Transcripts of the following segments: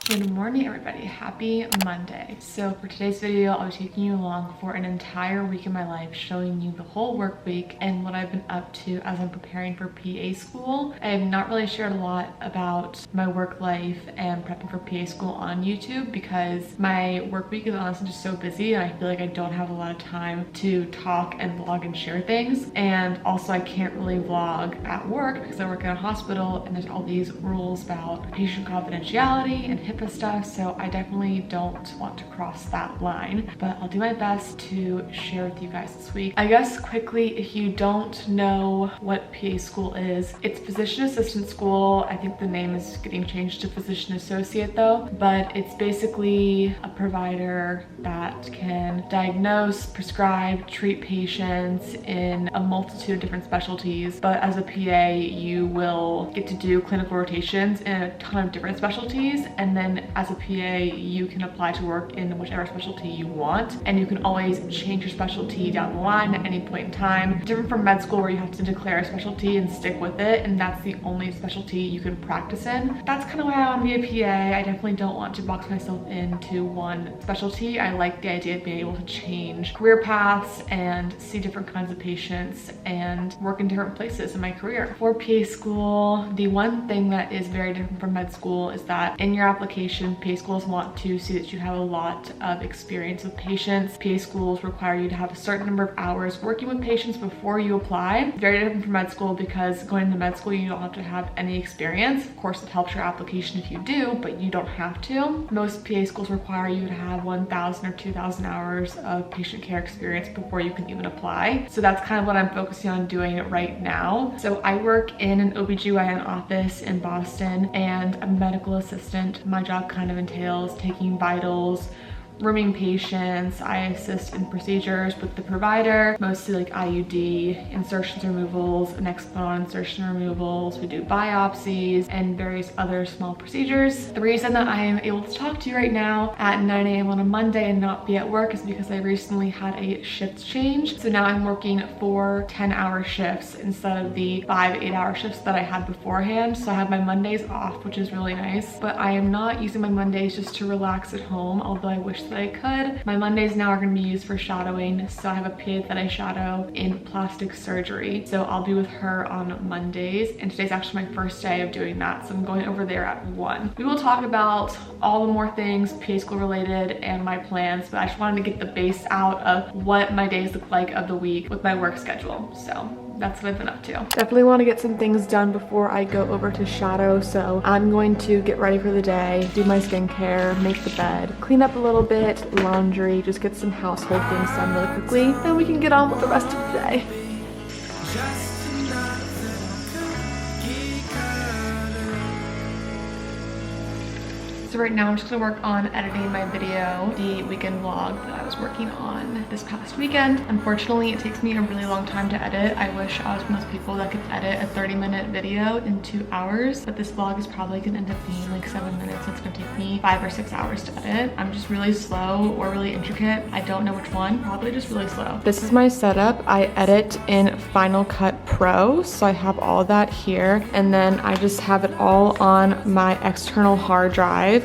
Good morning, everybody. Happy Monday. So for today's video, I'll be taking you along for an entire week in my life, showing you the whole work week and what I've been up to as I'm preparing for PA school. I have not really shared a lot about my work life and prepping for PA school on YouTube because my work week is honestly just so busy and I feel like I don't have a lot of time to talk and vlog and share things. And also I can't really vlog at work because I work in a hospital and there's all these rules about patient confidentiality and HIPAA stuff, so I definitely don't want to cross that line, but I'll do my best to share with you guys this week. I guess quickly, if you don't know what PA school is, it's physician assistant school. I think the name is getting changed to physician associate though, but it's basically a provider that can diagnose, prescribe, treat patients in a multitude of different specialties, but as a PA, you will get to do clinical rotations in a ton of different specialties, and then as a PA, you can apply to work in whichever specialty you want, and you can always change your specialty down the line at any point in time. Different from med school where you have to declare a specialty and stick with it, and that's the only specialty you can practice in. That's kind of why I want to be a PA. I definitely don't want to box myself into one specialty. I like the idea of being able to change career paths and see different kinds of patients and work in different places in my career. For PA school, the one thing that is very different from med school is that in your application, PA schools want to see that you have a lot of experience with patients. PA schools require you to have a certain number of hours working with patients before you apply. Very different from med school because going to med school, you don't have to have any experience. Of course, it helps your application if you do, but you don't have to. Most PA schools require you to have 1,000 or 2,000 hours of patient care experience before you can even apply. So that's kind of what I'm focusing on doing right now. So I work in an OBGYN office in Boston and a medical assistant. My job kind of entails taking vitals, rooming patients. I assist in procedures with the provider, mostly like IUD, insertions removals, next bone insertion removals. We do biopsies and various other small procedures. The reason that I am able to talk to you right now at 9 a.m. on a Monday and not be at work is because I recently had a shift change. So now I'm working 4 10-hour shifts instead of the 5 8-hour shifts that I had beforehand. So I have my Mondays off, which is really nice, but I am not using my Mondays just to relax at home, although I wish that I could. My Mondays now are going to be used for shadowing. So I have a PA that I shadow in plastic surgery. So I'll be with her on Mondays, and today's actually my first day of doing that. So I'm going over there at 1. We will talk about all the more things PA school related and my plans, but I just wanted to get the base out of what my days look like of the week with my work schedule. So that's what I've been up to. Definitely want to get some things done before I go over to shadow. So I'm going to get ready for the day, do my skincare, make the bed, clean up a little bit, laundry, just get some household things done really quickly. Then we can get on with the rest of the day. So right now I'm just gonna work on editing my video, the weekend vlog that I was working on this past weekend. Unfortunately, it takes me a really long time to edit. I wish I was one of those people that could edit a 30-minute video in 2 hours, but this vlog is probably gonna end up being like 7 minutes. It's gonna take me 5 or 6 hours to edit. I'm just really slow or really intricate. I don't know which one, probably just really slow. This is my setup. I edit in Final Cut Pro, so I have all that here, and then I just have it all on my external hard drive.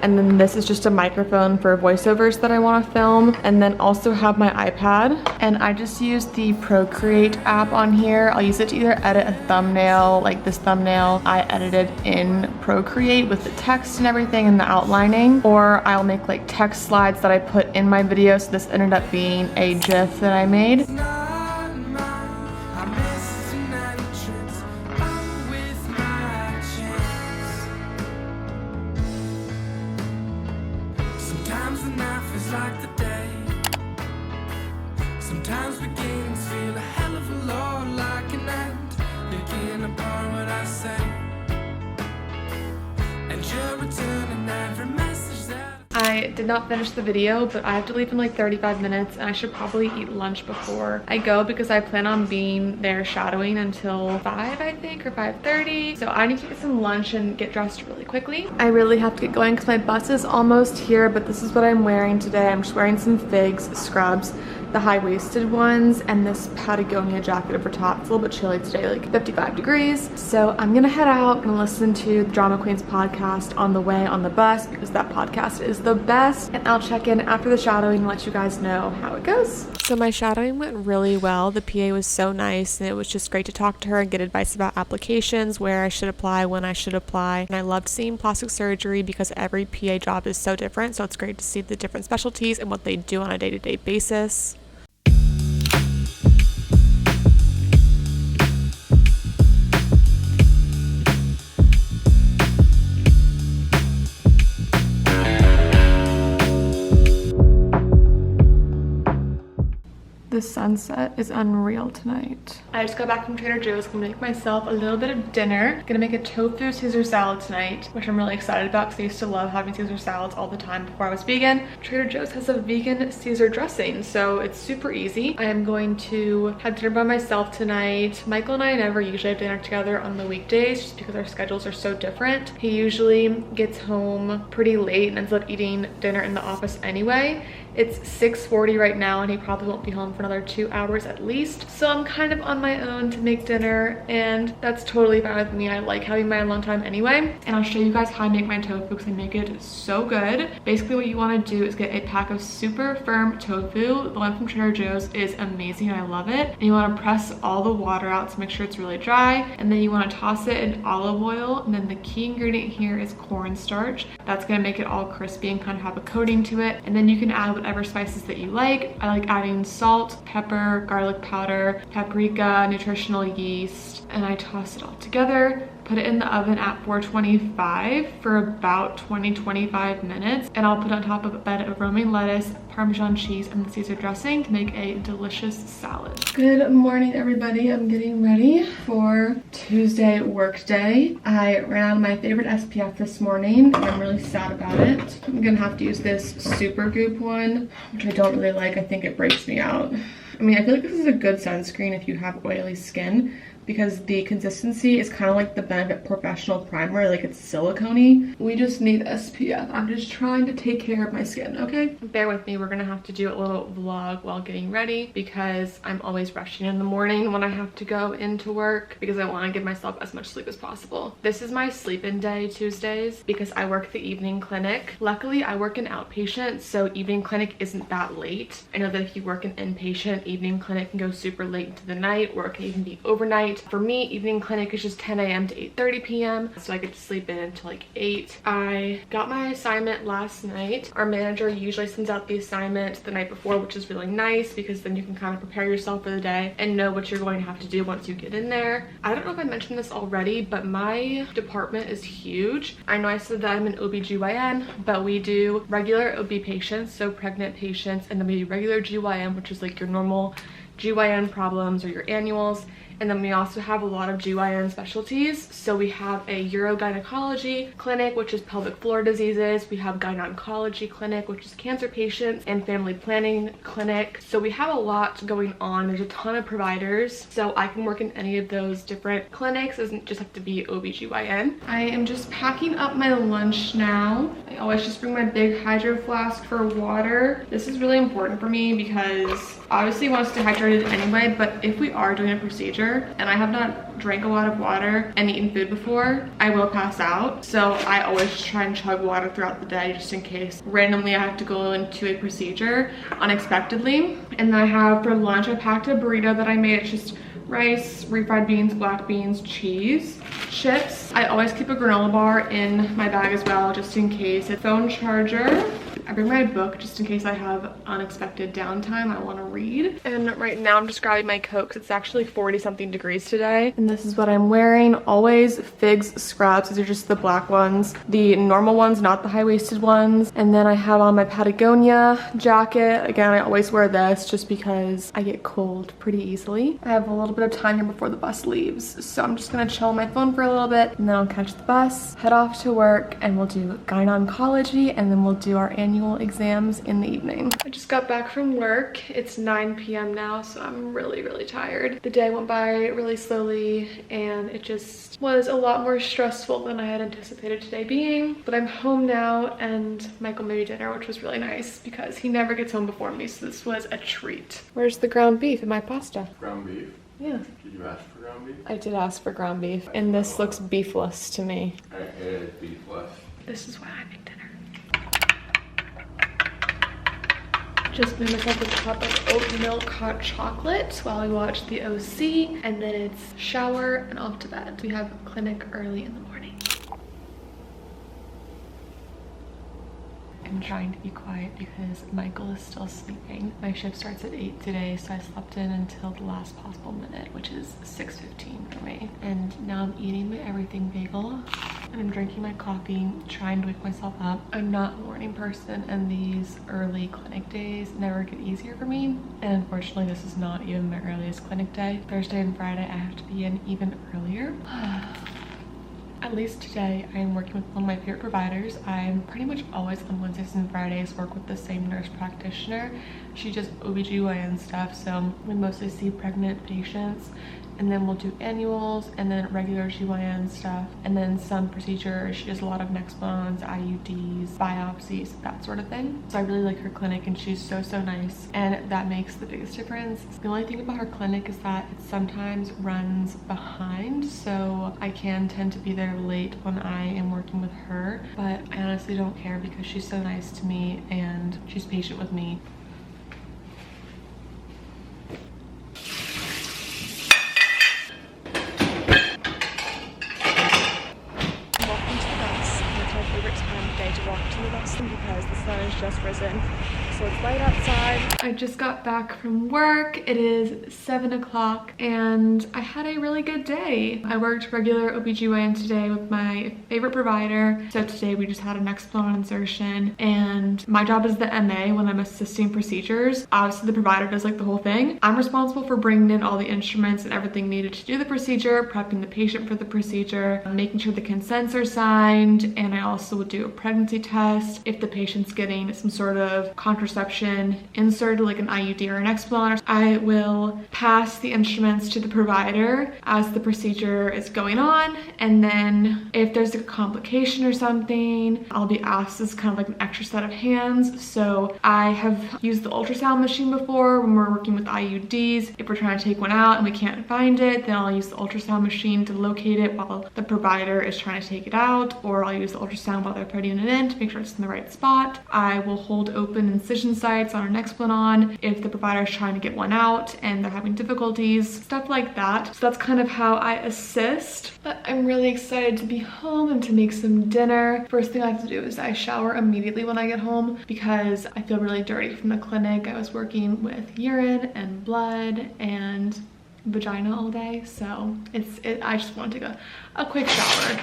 And then this is just a microphone for voiceovers that I want to film, and then also have my iPad. And I just use the Procreate app on here. I'll use it to either edit a thumbnail, like this thumbnail I edited in Procreate with the text and everything and the outlining, or I'll make like text slides that I put in my video. So this ended up being a GIF that I made. Sometimes beginnings feel a hell of a lot like an end, picking apart what I say, and you're returning every message that I did not finish the video, but I have to leave in like 35 minutes and I should probably eat lunch before I go because I plan on being there shadowing until 5, I think, or 5:30. So I need to get some lunch and get dressed really quickly. I really have to get going because my bus is almost here, but this is what I'm wearing today. I'm just wearing some Figs scrubs the high-waisted ones and this Patagonia jacket over top. It's a little bit chilly today, like 55 degrees. So I'm gonna head out and listen to the Drama Queens podcast on the way on the bus because that podcast is the best. And I'll check in after the shadowing and let you guys know how it goes. So my shadowing went really well. The PA was so nice and it was just great to talk to her and get advice about applications, where I should apply, when I should apply. And I loved seeing plastic surgery because every PA job is so different. So it's great to see the different specialties and what they do on a day-to-day basis. The sunset is unreal tonight. I just got back from Trader Joe's. Gonna make myself a little bit of dinner. Gonna make a tofu Caesar salad tonight, which I'm really excited about because I used to love having Caesar salads all the time before I was vegan. Trader Joe's has a vegan Caesar dressing, so it's super easy. I am going to have dinner by myself tonight. Michael and I never usually have dinner together on the weekdays just because our schedules are so different. He usually gets home pretty late and ends up eating dinner in the office anyway. It's 6:40 right now and he probably won't be home for another 2 hours at least. So I'm kind of on my own to make dinner and that's totally fine with me. I like having my alone time anyway. And I'll show you guys how I make my tofu because I make it so good. Basically what you want to do is get a pack of super firm tofu. The one from Trader Joe's is amazing. I love it. And you want to press all the water out to make sure it's really dry. And then you want to toss it in olive oil. And then the key ingredient here is cornstarch. That's going to make it all crispy and kind of have a coating to it. And then you can add whatever spices that you like. I like adding salt, pepper, garlic powder, paprika, nutritional yeast, and I toss it all together. Put it in the oven at 425 for about 20-25 minutes, and I'll put on top of a bed of romaine lettuce, Parmesan cheese, and the Caesar dressing to make a delicious salad. Good morning, everybody. I'm getting ready for Tuesday work day. I ran out of my favorite SPF this morning, and I'm really sad about it. I'm gonna have to use this Super Goop one, which I don't really like. I think it breaks me out. I mean, I feel like this is a good sunscreen if you have oily skin, because the consistency is kind of like the Benefit Professional Primer, like it's silicone-y. We just need SPF. I'm just trying to take care of my skin, okay? Bear with me, we're gonna have to do a little vlog while getting ready because I'm always rushing in the morning when I have to go into work because I want to give myself as much sleep as possible. This is my sleep-in day Tuesdays because I work the evening clinic. Luckily, I work in outpatient, so evening clinic isn't that late. I know that if you work in inpatient, evening clinic can go super late into the night, or it can even be overnight. For me, evening clinic is just 10 a.m. to 8:30 p.m. so I get to sleep in until like 8. I got my assignment last night. Our manager usually sends out the assignment the night before, which is really nice because then you can kind of prepare yourself for the day and know what you're going to have to do once you get in there. I don't know if I mentioned this already, but my department is huge. I know I said that I'm an OB/GYN, but we do regular OB patients, so pregnant patients, and then we do regular GYN, which is like your normal GYN problems or your annuals. And then we also have a lot of GYN specialties. So we have a urogynecology clinic, which is pelvic floor diseases. We have gynecology clinic, which is cancer patients, and family planning clinic. So we have a lot going on. There's a ton of providers. So I can work in any of those different clinics. It doesn't just have to be OB/GYN. I am just packing up my lunch now. I always just bring my big hydro flask for water. This is really important for me because obviously you want to stay hydrated anyway, but if we are doing a procedure and I have not drank a lot of water and eaten food before, I will pass out. So I always just try and chug water throughout the day just in case randomly I have to go into a procedure unexpectedly. And then I have for lunch, I packed a burrito that I made. It's just rice, refried beans, black beans, cheese, chips. I always keep a granola bar in my bag as well, just in case. A phone charger. I bring my book just in case I have unexpected downtime I want to read. And right now I'm just grabbing my coat because it's actually 40 something degrees today. And this is what I'm wearing. Always Figs scrubs. These are just the black ones. The normal ones, not the high-waisted ones. And then I have on my Patagonia jacket. Again, I always wear this just because I get cold pretty easily. I have a little bit of time here before the bus leaves. So I'm just going to chill on my phone for a little bit and then I'll catch the bus, head off to work, and we'll do gyn-oncology, and then we'll do our annual annual exams in the evening. I just got back from work. It's 9 p.m. now, so I'm really tired. The day went by really slowly and it just was a lot more stressful than I had anticipated today being. But I'm home now and Michael made me dinner, which was really nice because he never gets home before me, so this was a treat. Where's the ground beef in my pasta? Ground beef? Yeah. Did you ask for ground beef? I did ask for ground beef, and this looks beefless to me. It is beefless. This is why I make dinner. Just made myself a cup of oat milk hot chocolate while we watch the OC, and then it's shower and off to bed. We have clinic early in the morning. I'm trying to be quiet because Michael is still sleeping. My shift starts at 8 today, so I slept in until the last possible minute, which is 6:15 for me. And now I'm eating my everything bagel and I'm drinking my coffee, trying to wake myself up. I'm not a morning person and these early clinic days never get easier for me. And unfortunately, this is not even my earliest clinic day. Thursday and Friday, I have to be in even earlier. At least today, I am working with one of my favorite providers. I'm pretty much always on Wednesdays and Fridays work with the same nurse practitioner. She does OBGYN stuff, so we mostly see pregnant patients, and then we'll do annuals and then regular GYN stuff, and then some procedures. She does a lot of neck bones, IUDs, biopsies, that sort of thing. So I really like her clinic and she's so nice, and that makes the biggest difference. The only thing about her clinic is that it sometimes runs behind, so I can tend to be there late when I am working with her, but I honestly don't care because she's so nice to me and she's patient with me. Because the sun has just risen, so it's light outside. I just got back from work. It is 7 o'clock and I had a really good day. I worked regular OBGYN today with my favorite provider. So today we just had an explant insertion, and my job is the MA when I'm assisting procedures. Obviously the provider does like the whole thing. I'm responsible for bringing in all the instruments and everything needed to do the procedure, prepping the patient for the procedure, making sure the consents are signed, and I also would do a pregnancy test if the patient's getting some sort of contraception inserted, like an IUD or an explant. I will pass the instruments to the provider as the procedure is going on, and then if there's a complication or something, I'll be asked as kind of like an extra set of hands. So I have used the ultrasound machine before when we're working with IUDs. If we're trying to take one out and we can't find it, then I'll use the ultrasound machine to locate it while the provider is trying to take it out, or I'll use the ultrasound while they're putting it in to make sure it's in the right spot. I will hold open incision sites on an explant if the provider is trying to get one out and they're having difficulties, stuff like that. So that's kind of how I assist. But I'm really excited to be home and to make some dinner. First thing I have to do is I shower immediately when I get home because I feel really dirty from the clinic. I was working with urine and blood and vagina all day, so I just want to take a quick shower.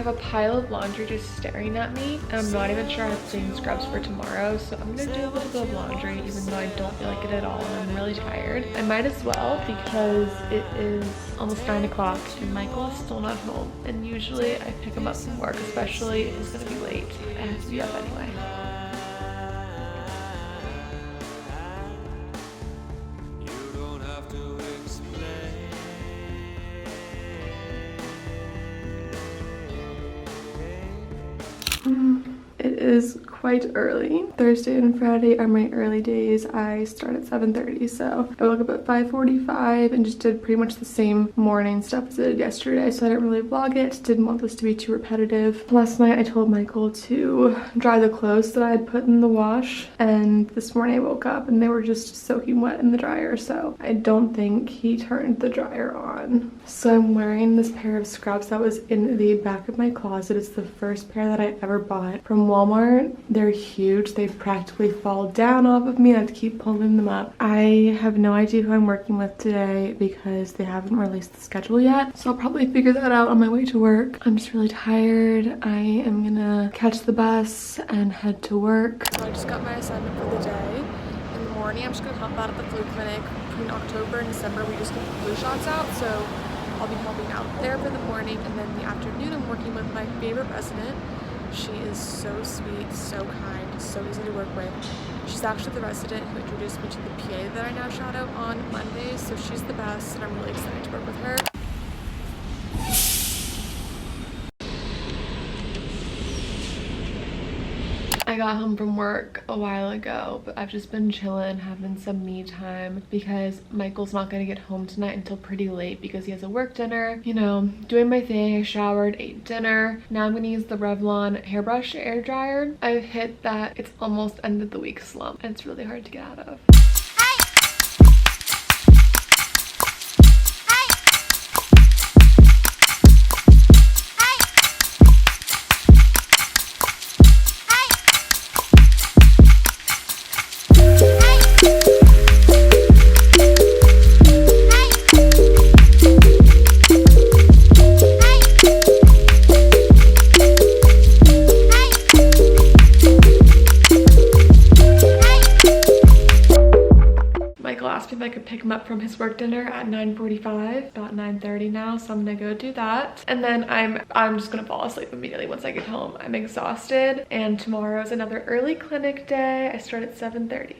A pile of laundry just staring at me, and I'm not even sure I have clean scrubs for tomorrow, so I'm gonna do a little bit of laundry even though I don't feel like it at all and I'm really tired. I might as well because it is almost 9 o'clock and Michael is still not home, and usually I pick him up from work, especially if it's gonna be late. I have to be up anyway. It is quite early. Thursday and Friday are my early days. I start at 7:30, so I woke up at 5:45 and just did pretty much the same morning stuff as I did yesterday, so I didn't really vlog it. Didn't want this to be too repetitive. Last night I told Michael to dry the clothes that I had put in the wash, and this morning I woke up and they were just soaking wet in the dryer, so I don't think he turned the dryer on. So I'm wearing this pair of scrubs that was in the back of my closet. It's the first pair that I ever bought from Walmart Walmart. They're huge. They practically fall down off of me. I have to keep pulling them up. I have no idea who I'm working with today because they haven't released the schedule yet. So I'll probably figure that out on my way to work. I'm just really tired. I am gonna catch the bus and head to work. So I just got my assignment for the day. In the morning, I'm just gonna help out at the flu clinic. Between October and December, we just get the flu shots out. So I'll be helping out there for the morning, and then in the afternoon I'm working with my favorite resident. She is so sweet, so kind, so easy to work with. She's actually the resident who introduced me to the PA that I now shout out on Mondays, so she's the best and I'm really excited to work with her. I got home from work a while ago, but I've just been chilling, having some me time because Michael's not gonna get home tonight until pretty late because he has a work dinner. You know, doing my thing. I showered, ate dinner. Now I'm gonna use the Revlon hairbrush air dryer. I've hit that it's almost end of the week slump and it's really hard to get out of. If I could pick him up from his work dinner at 9:45, about 9:30 now, so I'm gonna go do that, and then I'm just gonna fall asleep immediately once I get home. I'm exhausted, and tomorrow's another early clinic day. I start at 7:30.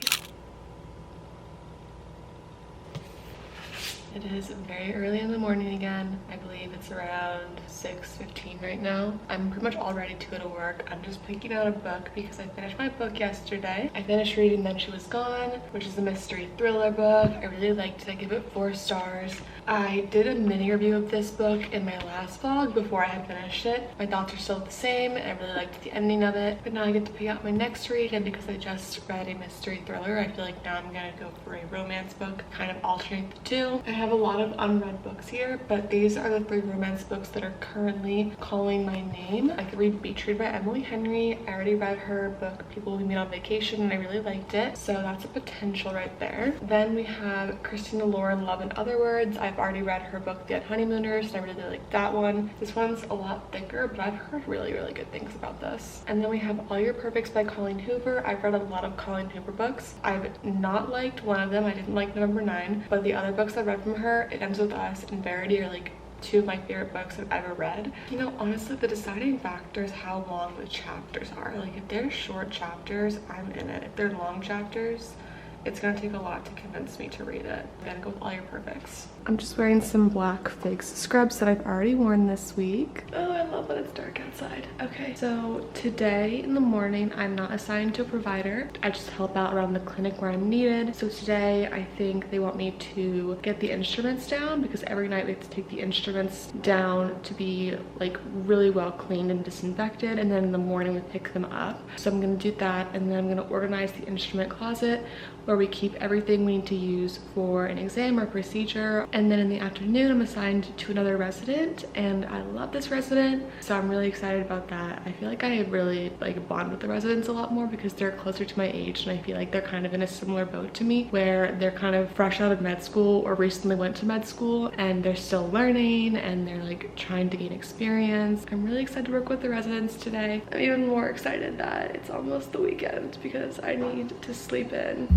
It is very early in the morning again. I believe it's around 6:15 right now. I'm pretty much all ready to go to work. I'm just picking out a book because I finished my book yesterday. I finished reading Then She Was Gone, which is a mystery thriller book. I really liked it. I give it 4 stars. I did a mini review of this book in my last vlog before I had finished it. My thoughts are still the same, and I really liked the ending of it. But now I get to pick out my next read, and because I just read a mystery thriller, I feel like now I'm gonna go for a romance book, kind of alternate the two. I have a lot of unread books here, but these are the 3 romance books that are currently calling my name. I could read Beach Read by Emily Henry. I already read her book People We Meet on Vacation, and I really liked it, so that's a potential right there. Then we have Christina Lauren, Love in Other Words. I've already read her book The Honeymooners, and I really like that one. This one's a lot thicker, but I've heard really good things about this. And then we have All Your Perfects by Colleen Hoover. I've read a lot of Colleen Hoover books. I've not liked one of them. I didn't like November 9, but the other books I've read from her, It Ends With Us and Verity, are like 2 of my favorite books I've ever read. You know, honestly, the deciding factor is how long the chapters are. Like, if they're short chapters, I'm in it. If they're long chapters, it's gonna take a lot to convince me to read it. I'm gonna go with All Your Perfects. I'm just wearing some black Figs scrubs that I've already worn this week. Oh, I love when it's dark outside. Okay, so today in the morning, I'm not assigned to a provider. I just help out around the clinic where I'm needed. So today, I think they want me to get the instruments down because every night we have to take the instruments down to be like really well cleaned and disinfected. And then in the morning, we pick them up. So I'm gonna do that, and then I'm gonna organize the instrument closet where we keep everything we need to use for an exam or procedure. And then in the afternoon, I'm assigned to another resident, and I love this resident, so I'm really excited about that. I feel like I really like bond with the residents a lot more because they're closer to my age, and I feel like they're kind of in a similar boat to me where they're kind of fresh out of med school or recently went to med school, and they're still learning and they're like trying to gain experience. I'm really excited to work with the residents today. I'm even more excited that it's almost the weekend because I need to sleep in.